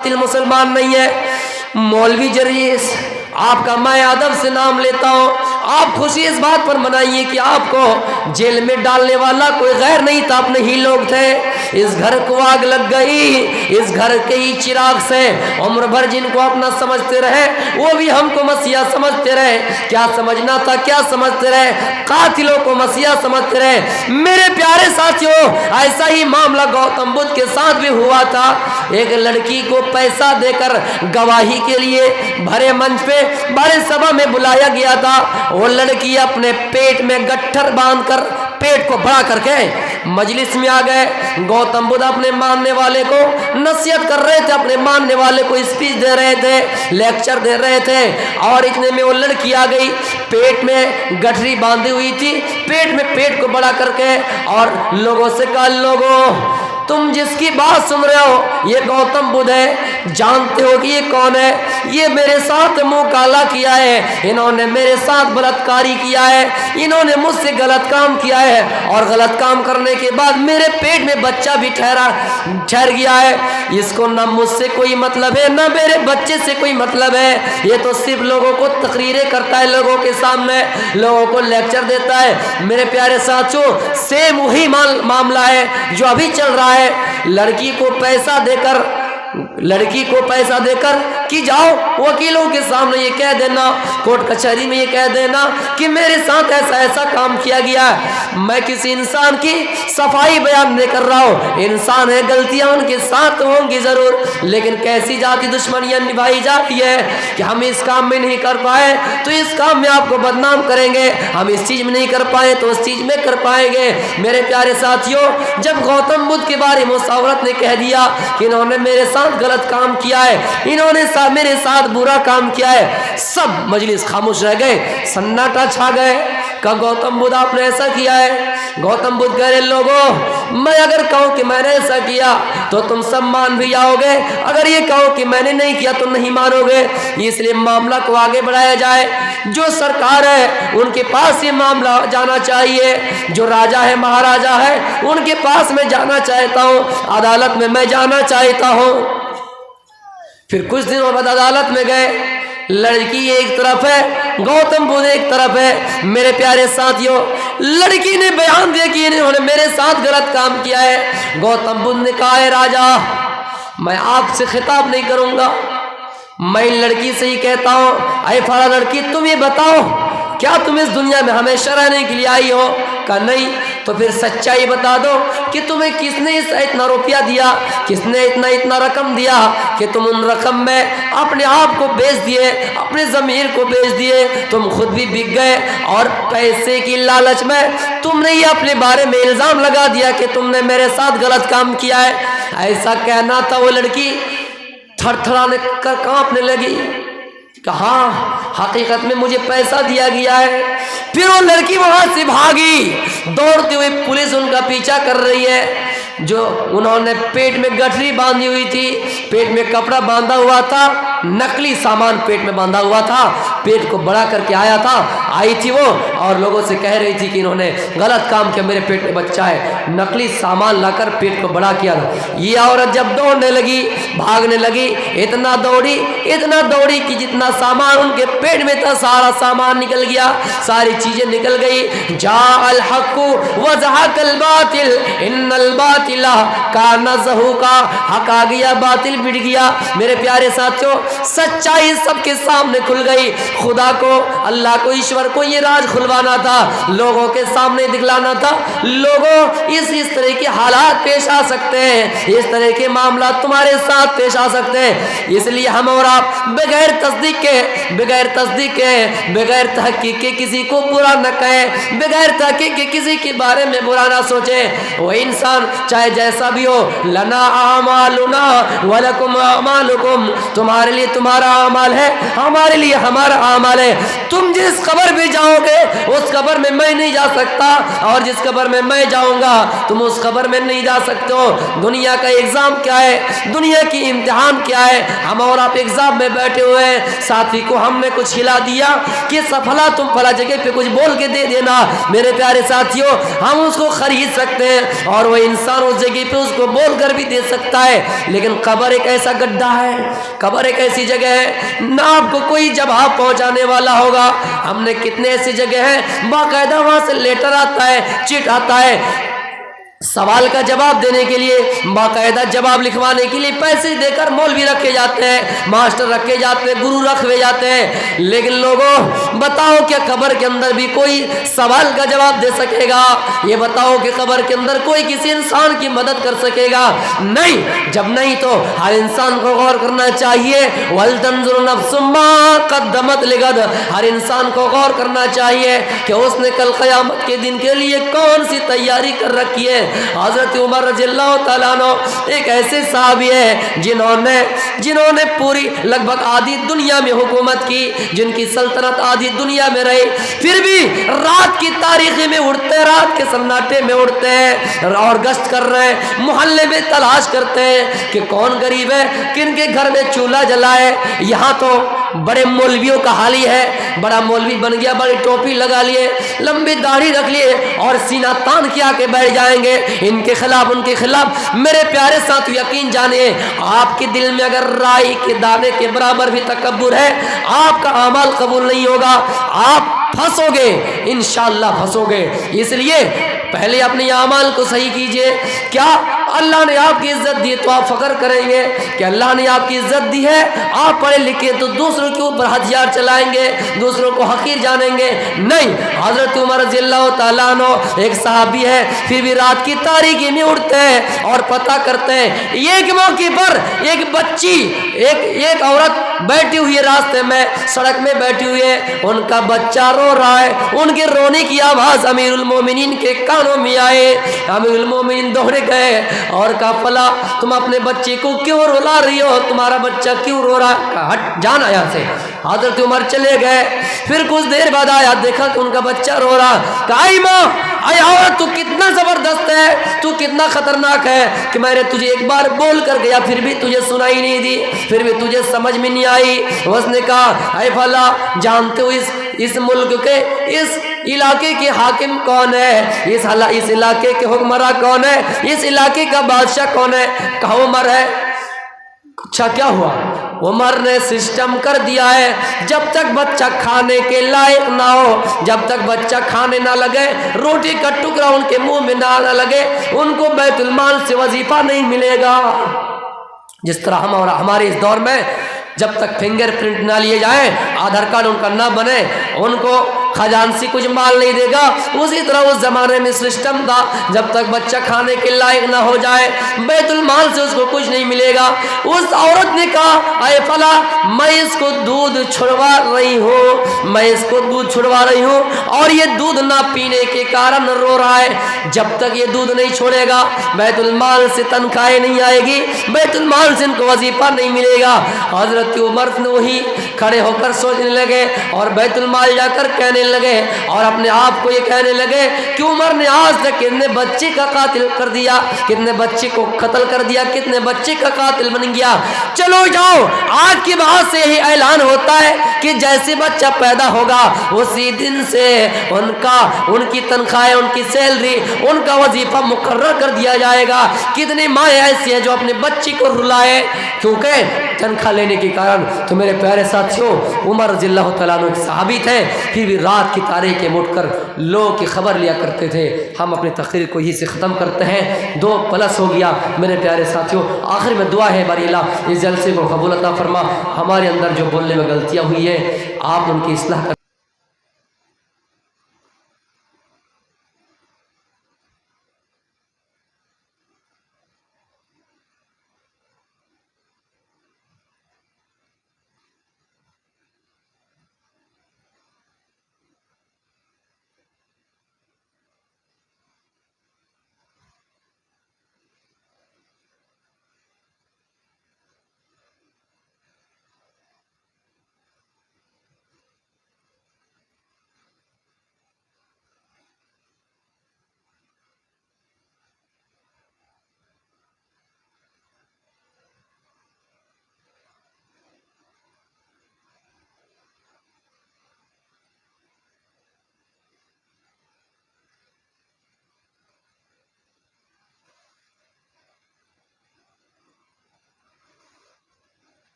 دل مسلمان نہیں ہے. مولوی جریس آپ کا میں ادب سے نام لیتا ہوں. آپ خوشی اس بات پر منائیے کہ آپ کو جیل میں ڈالنے والا کوئی غیر نہیں تھا، اپنے ہی لوگ تھے. اس گھر کو آگ لگ گئی، اس گھر کے ہی چراغ سے عمر بھر جن کو اپنا سمجھتے رہے وہ بھی ہم کو مسیحا سمجھتے رہے. کیا سمجھنا تھا کیا سمجھتے رہے، قاتلوں کو مسیحا سمجھتے رہے. میرے پیارے ساتھیوں، ایسا ہی معاملہ گوتم بدھ کے ساتھ بھی ہوا تھا. ایک لڑکی کو پیسہ دے کر گواہی کے لیے بھرے منچ پہ بڑے سبھا میں بلایا گیا تھا. وہ لڑکی اپنے پیٹ میں گٹھر باندھ کر پیٹ کو بڑا کر کے مجلس میں آ گئے. گوتم بدھ اپنے ماننے والے کو نصیحت کر رہے تھے، اپنے ماننے والے کو اسپیچ دے رہے تھے، لیکچر دے رہے تھے. اور اتنے میں وہ لڑکی آ گئی، پیٹ میں گٹھری باندھی ہوئی تھی، پیٹ میں پیٹ کو بڑا کر کے، اور لوگوں سے کہا لوگوں تم جس کی بات سن رہے ہو یہ گوتم بدھ ہے. جانتے ہو کہ یہ کون ہے؟ یہ میرے ساتھ منہ کالا کیا ہے، انہوں نے میرے ساتھ بلاత్కాری کیا ہے، انہوں نے مجھ سے غلط کام کیا ہے، اور غلط کام کرنے کے بعد میرے پیٹ میں بچہ بھی ٹھہر گیا ہے. اس کو نہ مجھ سے کوئی مطلب ہے نہ میرے بچے سے کوئی مطلب ہے. یہ تو صرف لوگوں کو تقریریں کرتا ہے، لوگوں کے سامنے لوگوں کو لیکچر دیتا ہے. میرے پیارے ساتھیوں، سیم وہی معاملہ ہے جو ابھی چل رہا ہے. لڑکی کو پیسہ دے کر کہ جاؤ وکیلوں کے سامنے یہ کہہ دینا، کورٹ کچہری میں یہ کہہ دینا کہ میرے ساتھ ایسا ایسا کام کیا گیا ہے. میں کسی انسان کی صفائی بیان نہیں کر رہا ہوں، انسان ہے، غلطیاں ان کے ساتھ ہوں گی ضرور، لیکن کیسی ذاتی دشمنیاں نبھائی جاتی ہے کہ ہم اس کام میں نہیں کر پائے تو اس کام میں آپ کو بدنام کریں گے، ہم اس چیز میں نہیں کر پائے تو اس چیز میں کر پائیں گے. میرے پیارے ساتھیوں، جب گوتم بدھ کے بارے میں اس عورت نے کہہ دیا کہ انہوں نے میرے ساتھ غلط کام کیا ہے، انہوں نے میرے ساتھ برا کام کیا ہے، سب مجلس خاموش رہ گئے، سناٹا چھا گئے. کہ گوتم بدھ آپ نے ایسا کیا ہے؟ گوتم بدھ کہہ رہے لوگوں میں اگر کہوں کہ میں نے ایسا کیا تو تم سب مان بھی جاؤ گے، اگر یہ کہوں کہ میں نے نہیں کیا تو نہیں مانو گے. اس لیے معاملہ کو آگے بڑھایا جائے. جو سرکار ہے ان کے پاس یہ معاملہ جانا چاہیے، جو راجا ہے مہاراجا ہے ان کے پاس میں جانا چاہتا ہوں، عدالت میں جانا چاہتا ہوں. پھر کچھ دنوں بعد عدالت میں گئے، لڑکی ایک طرف ہے، گوتم بدھ ایک طرف ہے. میرے پیارے ساتھیوں، لڑکی نے بیان دیا کہ انہوں نے میرے ساتھ غلط کام کیا ہے. گوتم بدھ نے کہا ہے راجا میں آپ سے خطاب نہیں کروں گا، میں لڑکی سے ہی کہتا ہوں اے فلاں لڑکی تم یہ بتاؤ کیا تم اس دنیا میں ہمیشہ رہنے کے لیے آئی ہو؟ کہا نہیں. تو پھر سچائی بتا دو کہ تمہیں کس نے اتنا روپیہ دیا، کس نے اتنا رقم دیا کہ تم ان رقم میں اپنے آپ کو بیچ دیے، اپنے ضمیر کو بیچ دیے، تم خود بھی بک گئے، اور پیسے کی لالچ میں تم نے یہ اپنے بارے میں الزام لگا دیا کہ تم نے میرے ساتھ غلط کام کیا ہے. ایسا کہنا تھا. وہ لڑکی تھر تھرانے کر کانپنے لگی کہ ہاں حقیقت میں مجھے پیسہ دیا گیا ہے. پھر وہ لڑکی وہاں سے بھاگی، دوڑتے ہوئے پولیس ان کا پیچھا کر رہی ہے. جو انہوں نے پیٹ میں گٹھری باندھی ہوئی تھی، پیٹ میں کپڑا باندھا ہوا تھا، نقلی سامان پیٹ میں باندھا ہوا تھا، پیٹ کو بڑا کر کے آئی تھی وہ، اور لوگوں سے کہہ رہی تھی کہ انہوں نے غلط کام کیا، میرے پیٹ میں بچہ ہے، نقلی سامان لا کر پیٹ کو بڑا کیا. یہ عورت جب دوڑنے لگی، بھاگنے لگی، اتنا دوڑی کہ جتنا سامان ان کے پیٹ میں تھا سارا سامان نکل گیا، ساری چیزیں نکل گئی. جاء الحق وزهق الباطل ان الباطل کان زہوقا. حق آ گیا، باطل بڑھ گیا. میرے پیارے ساتھیوں، سچائی سب کے سامنے کھل گئی. خدا کو، اللہ کو، ایشور کو یہ راز کھلوانا تھا، لوگوں کے سامنے دکھلانا تھا. لوگوں اس طرح کے حالات پیش آ سکتے ہیں، اس طرح کے معاملات تمہارے ساتھ پیش آ سکتے ہیں. اس لیے ہم اور آپ بغیر تصدیق کے بغیر تحقیق کے کسی کو برا نہ کہیں، بغیر تحقیق کے کسی کے بارے میں برا نہ سوچیں. وہ انسان چاہے جیسا بھی ہو، لنا اعمالنا ولکم اعمالکم، تمہارے لیے لیے تمہارا اعمال ہے, ہمارے لیے ہمارا اعمال ہے. تم جس قبر بھی جاؤ گے اس قبر میں میں نہیں جا سکتا, اور جس قبر میں جاؤں گا تم اس قبر میں نہیں جا سکتے ہو. دنیا کا ایگزام کیا ہے, دنیا کی امتحان کیا ہے؟ ہم اور آپ ایگزام میں بیٹھے ہوئے ہیں, ساتھی کو ہم نے کچھ ہلا دیا کہ فلاں تم فلاں جگہ پہ کچھ بول کے دے دینا. میرے پیارے ساتھیوں, ہم اس کو خرید سکتے ہیں اور وہ انسان اس جگہ پہ اس کو بول کر بھی دے سکتا ہے, لیکن قبر ایک ایسا گڈھا ہے, قبر ایک ایسی جگہ ہے نہ آپ کو کوئی جواب پہنچانے والا ہوگا. ہم نے کتنے ایسی جگہ ہیں باقاعدہ وہاں سے لیٹر آتا ہے, چٹ آتا ہے, سوال کا جواب دینے کے لیے, باقاعدہ جواب لکھوانے کے لیے پیسے دے کر مولوی رکھے جاتے ہیں, ماسٹر رکھے جاتے ہیں, گرو رکھے جاتے ہیں. لیکن لوگوں بتاؤ کیا قبر کے اندر بھی کوئی سوال کا جواب دے سکے گا؟ یہ بتاؤ کہ قبر کے اندر کوئی کسی انسان کی مدد کر سکے گا؟ نہیں. جب نہیں تو ہر انسان کو غور کرنا چاہیے. وَلْتَنْظُرْ نَفْسٌ مَّا قَدَّمَتْ لِغَدٍ, ہر انسان کو غور کرنا چاہیے کہ اس نے کل قیامت کے دن کے لیے کون سی تیاری کر رکھی ہے. حضرت عمر رضی اللہ تعالیٰ عنہ ایک ایسے صحابی ہیں جنہوں نے پوری لگ بھگ آدھی دنیا میں حکومت کی, جن کی سلطنت آدھی دنیا میں رہی, پھر بھی رات کی تاریخی میں اٹھتے, رات کے سناٹے میں اٹھتے ہیں اور گشت کر رہے ہیں, محلے میں تلاش کرتے ہیں کہ کون غریب ہے, کن کے گھر میں چولہا جلا ہے. یہاں تو بڑے مولویوں کا حال ہی ہے, بڑا مولوی بن گیا, بڑی ٹوپی لگا لیے, لمبی داڑھی رکھ لیے اور سینہ تان کیا کے بیٹھ جائیں گے ان کے خلاف ان کے خلاف. میرے پیارے ساتھ یقین جانیے, آپ کے دل میں اگر رائی کے دانے کے برابر بھی تکبر ہے, آپ کا اعمال قبول نہیں ہوگا, آپ پھنسو گے, انشاءاللہ پھنسو گے. اس لیے پہلے اپنے اعمال کو صحیح کیجئے. کیا اللہ نے آپ کی عزت دی تو آپ فخر کریں گے کہ اللہ نے آپ کی عزت دی ہے, آپ پڑھے لکھے تو دوسروں کے اوپر ہتھیار چلائیں گے, دوسروں کو حقیر جانیں گے؟ نہیں. حضرت عمر رضی اللہ تعالیٰ عنہ ایک صحابی ہے, پھر بھی رات کی تاریکی میں اٹھتے ہیں اور پتہ کرتے ہیں. ایک موقع پر ایک بچی, ایک عورت بیٹھی ہوئی ہے راستے میں, سڑک میں بیٹھی ہوئی ہے, ان کا بچہ رو رہا ہے. ان کے رونے کی آواز امیر المومنین کے کانوں میں آئے. امیر المومنین دوڑے گئے اور کہا فلا تم اپنے بچے کو کیوں رلا رہی ہو, تمہارا بچہ کیوں رو رہا ہے؟ ہٹ جانا یہاں سے. حضرت عمر چلے گئے, پھر کچھ دیر بعد آیا, دیکھا کہ ان کا بچہ رو رہا. کہا اے ماں, اے عورت, تو کتنا زبردست ہے, تو کتنا خطرناک ہے کہ میں نے تجھے ایک بار بول کر گیا پھر بھی تجھے سنائی نہیں دی, پھر بھی تجھے سمجھ میں نہیں آئی. اس نے کہا اے فلا, جانتے ہو اس ملک کے, اس علاقے کے حاکم کون ہے, اس علاقے کے حکمراں کون ہے, اس علاقے کا بادشاہ کون ہے؟ کہا عمر ہے. اچھا کیا ہوا؟ عمر نے سسٹم کر دیا ہے, جب تک بچہ کھانے کے لائق نہ ہو, جب تک بچہ کھانے نہ لگے, روٹی کا ٹکڑا ان کے منہ میں نہ لگے, ان کو بیت المال سے وظیفہ نہیں ملے گا. جس طرح ہمارے اس دور میں جب تک فنگر پرنٹ نہ لیے جائیں, آدھار کارڈ ان کا نہ بنے, ان کو خزانسی کچھ مال نہیں دے گا. اسی طرح اس زمانے میں سسٹم تھا, جب تک بچہ کھانے کے لائق نہ ہو جائے بیت المال سے اس کو کچھ نہیں ملے گا. اس عورت نے کہا اے فلا, میں اس کو دودھ چھڑوا رہی ہوں, اور یہ دودھ نہ پینے کے کارن رو رہا ہے. جب تک یہ دودھ نہیں چھوڑے گا بیت المال سے تنخواہ نہیں آئے گی, بیت المال سے ان کو وظیفہ نہیں ملے گا. حضرت عمر نے وہی کھڑے ہو کر سوچنے لگے اور بیت المال جا کر کہنے لگے اور اپنے آپ کو یہ کہنے لگے کہ عمر نے آج تک کتنے بچے کا قاتل کر دیا, کتنے بچے کو قتل کر دیا, کتنے بچے کا قاتل بن گیا. چلو جاؤ, آج کے بعد سے یہی اعلان ہوتا ہے کہ جیسے بچہ پیدا ہوگا اسی دن سے ان کی تنخواہ, ان کی سیلری, ان کا وظیفہ مقرر کر دیا جائے گا. کتنی مائیں ایسی ہیں جو اپنے بچے کو رلائے کیونکہ تنخواہ لینے کے کارن. تو میرے پیارے ساتھیوں, عمر رضی اللہ تعالیٰ عنہ صحابی تھے, پھر بھی رات کی تاریکی میں اٹھ کر لوگوں کی خبر لیا کرتے تھے. ہم اپنی تقریر کو یہی سے ختم کرتے ہیں, 2+ ہو گیا. میرے پیارے ساتھیوں, آخر میں دعا ہے باری اللہ اس جلسے کو قبول عطا فرما. ہمارے اندر جو بولنے میں غلطیاں ہوئی ہیں آپ ان کی اصلاح کر